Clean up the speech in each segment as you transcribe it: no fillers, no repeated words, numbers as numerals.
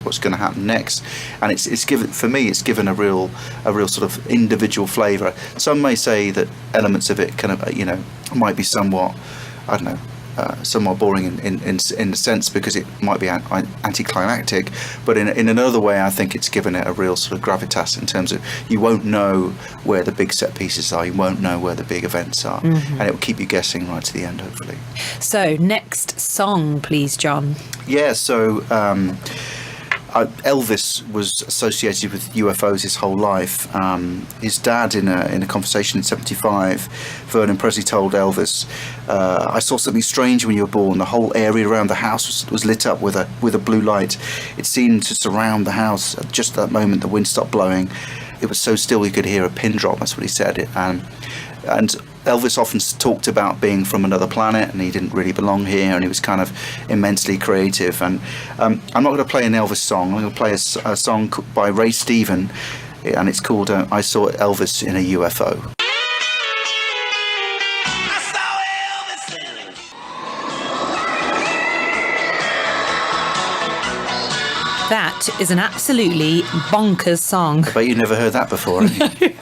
what's going to happen next. And it's given, for me, it's given a real sort of individual flavour. Some may say that elements of it kind of, might be somewhat, I don't know, somewhat boring in a sense, because it might be anticlimactic, but in another way I think it's given it a real sort of gravitas, in terms of you won't know where the big set pieces are, you won't know where the big events are, and it will keep you guessing right to the end, hopefully. So next song, please, John. Yeah, so Elvis was associated with UFOs his whole life. His dad, in a conversation in '75, Vernon Presley told Elvis, "I saw something strange when you were born. The whole area around the house was lit up with a blue light. It seemed to surround the house. At just that moment, the wind stopped blowing. It was so still you could hear a pin drop." That's what he said. And Elvis often talked about being from another planet, and he didn't really belong here, and he was kind of immensely creative. And I'm not going to play an Elvis song. I'm going to play a song by Ray Stephen, and it's called "I Saw Elvis in a UFO." That is an absolutely bonkers song. I bet you never heard that before, have you?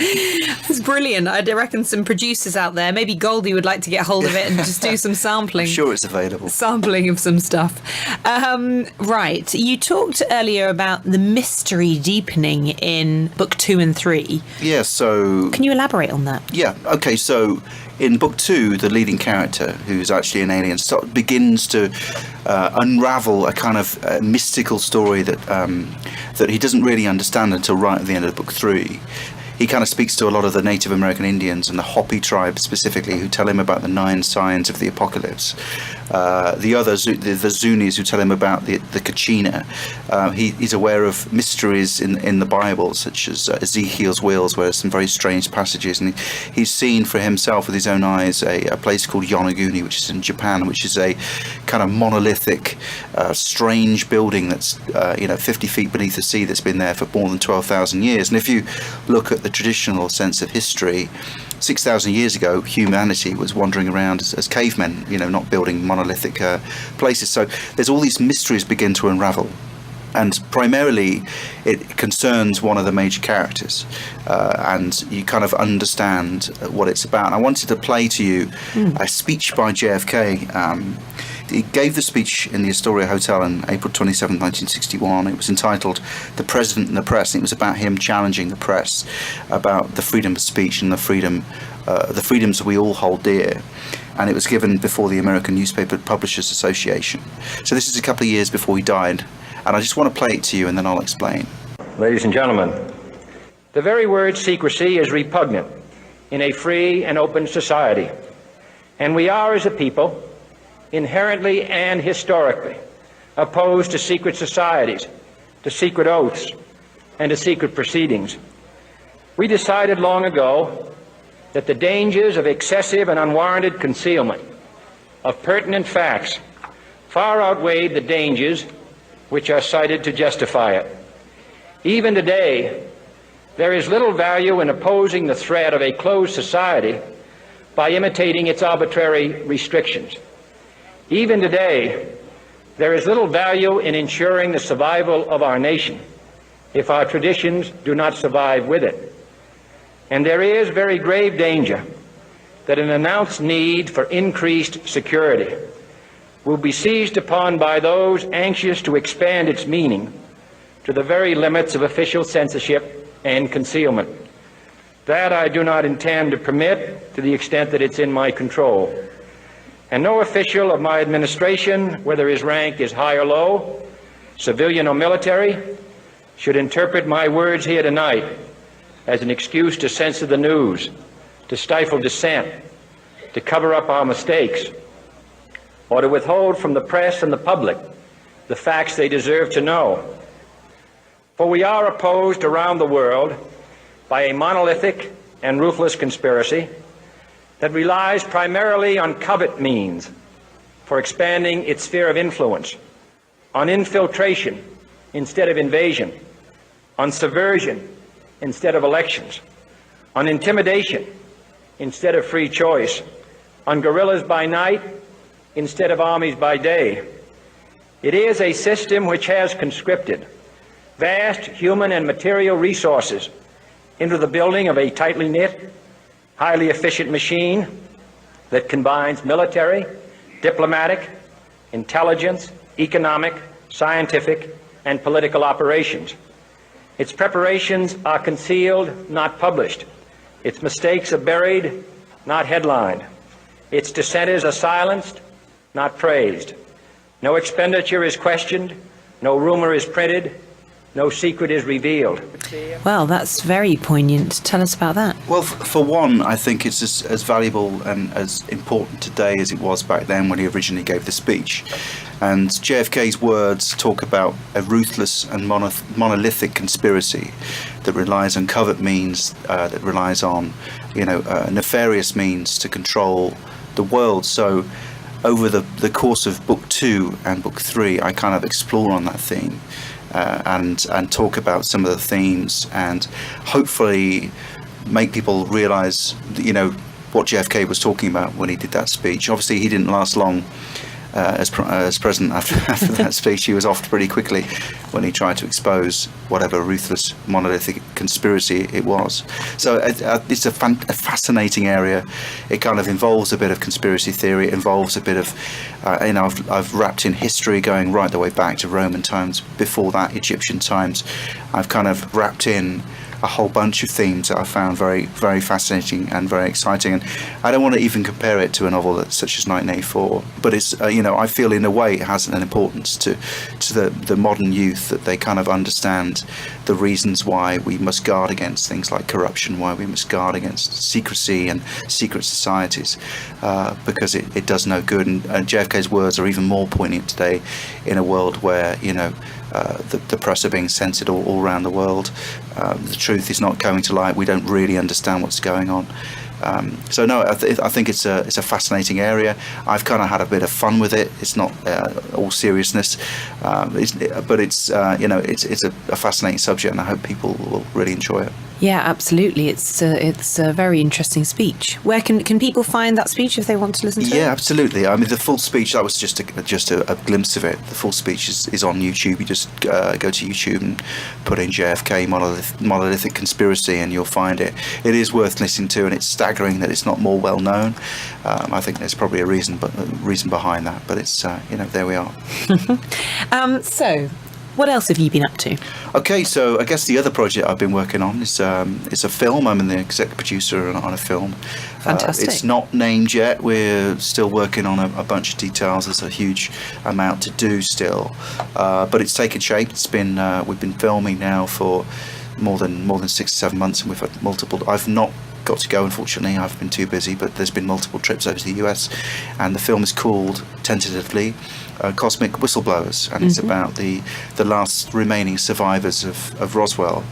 It's brilliant. I reckon some producers out there, maybe Goldie would like to get hold of it and just do some sampling. I'm sure it's available. Sampling of some stuff. Right. You talked earlier about the mystery deepening in book 2 and 3. Yeah, so... Can you elaborate on that? Yeah, okay, so in book 2, the leading character, who's actually an alien, begins to unravel a kind of mystical story that he doesn't really understand until right at the end of book 3. He kind of speaks to a lot of the Native American Indians and the Hopi tribe specifically, who tell him about the 9 signs of the apocalypse. The others, the Zunis, who tell him about the Kachina. He's aware of mysteries in the Bible, such as Ezekiel's wheels, where there's some very strange passages. And he's seen for himself with his own eyes a place called Yonaguni, which is in Japan, which is a kind of monolithic, strange building that's 50 feet beneath the sea, that's been there for more than 12,000 years. And if you look at the traditional sense of history, 6,000 years ago, humanity was wandering around as cavemen, not building monolithic places. So there's all these mysteries begin to unravel. And primarily, it concerns one of the major characters, and you kind of understand what it's about. And I wanted to play to you a speech by JFK. He gave the speech in the Astoria Hotel on April 27, 1961. It was entitled "The President and the Press," and it was about him challenging the press about the freedom of speech and the freedoms we all hold dear. And it was given before the American Newspaper Publishers Association. So this is a couple of years before he died, and I just want to play it to you, and then I'll explain. Ladies and gentlemen, the very word secrecy is repugnant in a free and open society, and we are, as a people, inherently and historically opposed to secret societies, to secret oaths, and to secret proceedings. We decided long ago that the dangers of excessive and unwarranted concealment of pertinent facts far outweighed the dangers which are cited to justify it. Even today, there is little value in opposing the threat of a closed society by imitating its arbitrary restrictions. Even today, there is little value in ensuring the survival of our nation if our traditions do not survive with it. And there is very grave danger that an announced need for increased security will be seized upon by those anxious to expand its meaning to the very limits of official censorship and concealment. That I do not intend to permit to the extent that it's in my control. And no official of my administration, whether his rank is high or low, civilian or military, should interpret my words here tonight as an excuse to censor the news, to stifle dissent, to cover up our mistakes, or to withhold from the press and the public the facts they deserve to know. For we are opposed around the world by a monolithic and ruthless conspiracy that relies primarily on covert means for expanding its sphere of influence, on infiltration instead of invasion, on subversion instead of elections, on intimidation instead of free choice, on guerrillas by night instead of armies by day. It is a system which has conscripted vast human and material resources into the building of a tightly knit, highly efficient machine that combines military, diplomatic, intelligence, economic, scientific, and political operations. Its preparations are concealed, not published. Its mistakes are buried, not headlined. Its dissenters are silenced, not praised. No expenditure is questioned, no rumor is printed, no secret is revealed. Well, that's very poignant. Tell us about that. Well, for one, I think it's as valuable and as important today as it was back then when he originally gave the speech. And JFK's words talk about a ruthless and monolithic conspiracy that relies on covert means, that relies on, nefarious means to control the world. So over the course of Book 2 and Book 3, I kind of explore on that theme. And talk about some of the themes and hopefully make people realise, what JFK was talking about when he did that speech. Obviously, he didn't last long as president after that speech. He was off pretty quickly when he tried to expose whatever ruthless monolithic conspiracy it was. So it's a fascinating area. It kind of involves a bit of conspiracy theory. It involves a bit of, I've wrapped in history going right the way back to Roman times, before that Egyptian times. I've kind of wrapped in a whole bunch of themes that I found very, very fascinating and very exciting. And I don't want to even compare it to a novel such as 1984, but it's, I feel in a way it has an importance to the modern youth, that they kind of understand the reasons why we must guard against things like corruption, why we must guard against secrecy and secret societies, because it does no good. And JFK's words are even more poignant today in a world where, the press are being censored all around the world. The truth is not coming to light. We don't really understand what's going on. So no, I think it's a fascinating area. I've kind of had a bit of fun with it. It's not all seriousness, but it's a fascinating subject, and I hope people will really enjoy it. Yeah, absolutely. It's a very interesting speech. Where can people find that speech if they want to listen to it? Yeah, absolutely. I mean, the full speech, that was just a glimpse of it. The full speech is on YouTube. You just go to YouTube and put in JFK monolithic conspiracy, and you'll find it. It is worth listening to, and it's staggering that it's not more well known. I think there's probably a reason behind that, but it's there we are. So, what else have you been up to? Okay, so I guess the other project I've been working on is it's a film. I'm the executive producer on a film. Fantastic. It's not named yet. We're still working on a bunch of details. There's a huge amount to do still, but it's taken shape. It's been we've been filming now for more than 6 or 7 months, and we've had multiple. I've not got to go, unfortunately. I've been too busy, but there's been multiple trips over to the US, and the film is called tentatively Cosmic Whistleblowers, and it's about the last remaining survivors of Roswell.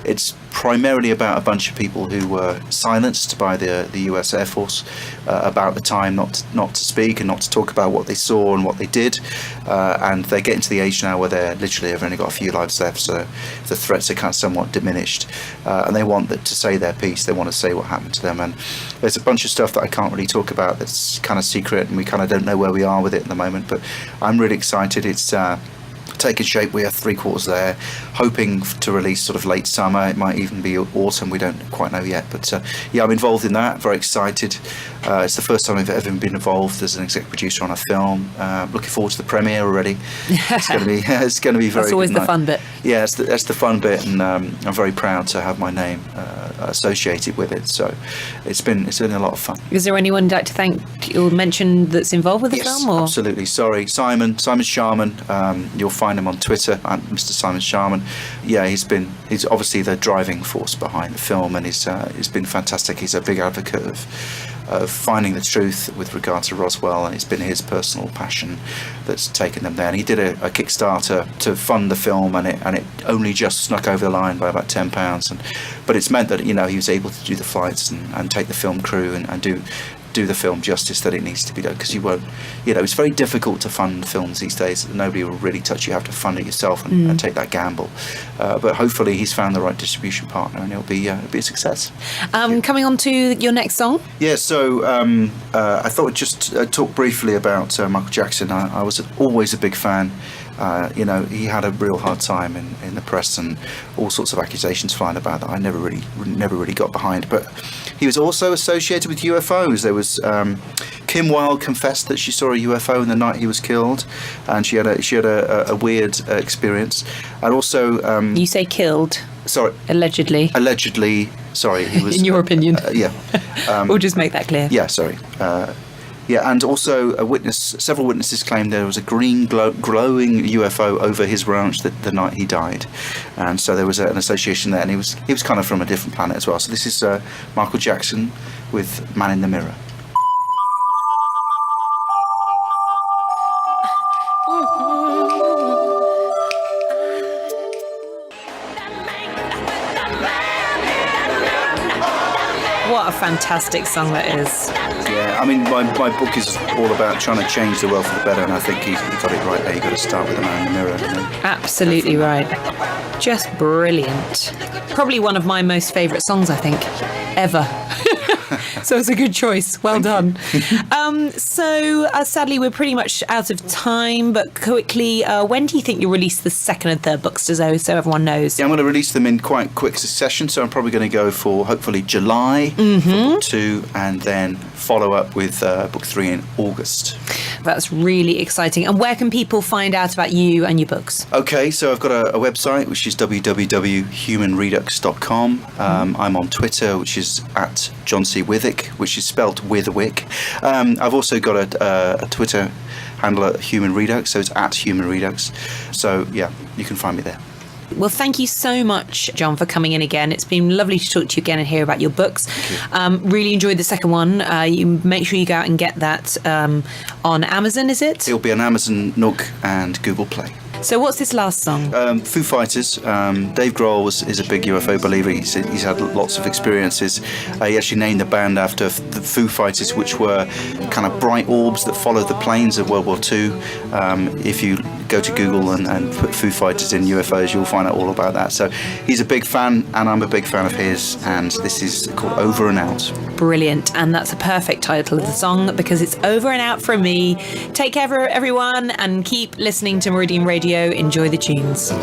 It's primarily about a bunch of people who were silenced by the US Air Force about the time not to speak and not to talk about what they saw and what they did, and they get into the age now where they literally have only got a few lives left, so the threats are kind of somewhat diminished, and they want to say their piece. They want to say what happened to them, and there's a bunch of stuff that I can't really talk about that's kind of secret, and we kind of don't know where we are with it at the moment, but I'm really excited. It's taken shape. We are 3/4 there, hoping to release sort of late summer. It might even be autumn. We don't quite know yet, but yeah, I'm involved in that. Very excited. It's the first time I've ever been involved as an executive producer on a film. Looking forward to the premiere already. It's going to be very. That's always the fun bit. Yeah, that's the fun bit, and I'm very proud to have my name associated with it. So it's been a lot of fun. Is there anyone you'd like to thank or mention that's involved with the film? Or? Absolutely. Sorry, Simon Sharman. You'll find him on Twitter, Mr. Simon Sharman. Yeah, he's obviously the driving force behind the film, and he's been fantastic. He's a big advocate of finding the truth with regard to Roswell, and it's been his personal passion that's taken them there. And he did a Kickstarter to fund the film, and it only just snuck over the line by about £10, but it's meant that he was able to do the flights and take the film crew and do do the film justice that it needs to be done, because you won't, it's very difficult to fund films these days. Nobody will really touch. You have to fund it yourself and take that gamble. But hopefully he's found the right distribution partner, and it'll be a success. Coming on to your next song. Yeah, so I thought I'd just talk briefly about Michael Jackson. I was always a big fan. He had a real hard time in the press, and all sorts of accusations flying about that I never really got behind. But he was also associated with UFOs. There was Kim Wilde confessed that she saw a UFO in the night he was killed, and she had a weird experience. And also, you say killed? Sorry, allegedly. Sorry, he was. In your opinion? Yeah. We'll just make that clear. Yeah. Sorry. Yeah, and also several witnesses claimed there was a green glowing UFO over his ranch the night he died, and so there was an association there. And he was kind of from a different planet as well. So this is Michael Jackson with "Man in the Mirror." What a fantastic song that is. Yeah, I mean, my book is all about trying to change the world for the better, and I think he got it right there. You got to start with a man in the mirror. Absolutely right. Just brilliant. Probably one of my most favourite songs, I think, ever. So it's a good choice. Well done. So sadly, we're pretty much out of time, but quickly, when do you think you'll release the second and third books, so everyone knows? Yeah, I'm going to release them in quite quick succession, so I'm probably going to go for hopefully July for book 2, and then follow up with book 3 in August. That's really exciting. And where can people find out about you and your books? Okay, so I've got a website, which is www.humanredux.com. I'm on Twitter, which is at John C. Withwick, which is spelt Withwick. I've also got a Twitter handle at HUMANredux, so it's at HUMANredux. So, yeah, you can find me there. Well, thank you so much, John, for coming in again. It's been lovely to talk to you again and hear about your books. Really enjoyed the second one. You make sure you go out and get that on Amazon, is it? It'll be on Amazon, Nook and Google Play. So what's this last song? Foo Fighters. Dave Grohl is a big UFO believer. He's had lots of experiences. He actually named the band after the Foo Fighters, which were kind of bright orbs that followed the planes of World War II. If you go to Google and put Foo Fighters in UFOs, you'll find out all about that. So he's a big fan, and I'm a big fan of his, and this is called Over and Out. Brilliant, and that's a perfect title of the song, because it's over and out from me. Take care, everyone, and keep listening to Meridian Radio. Enjoy the tunes.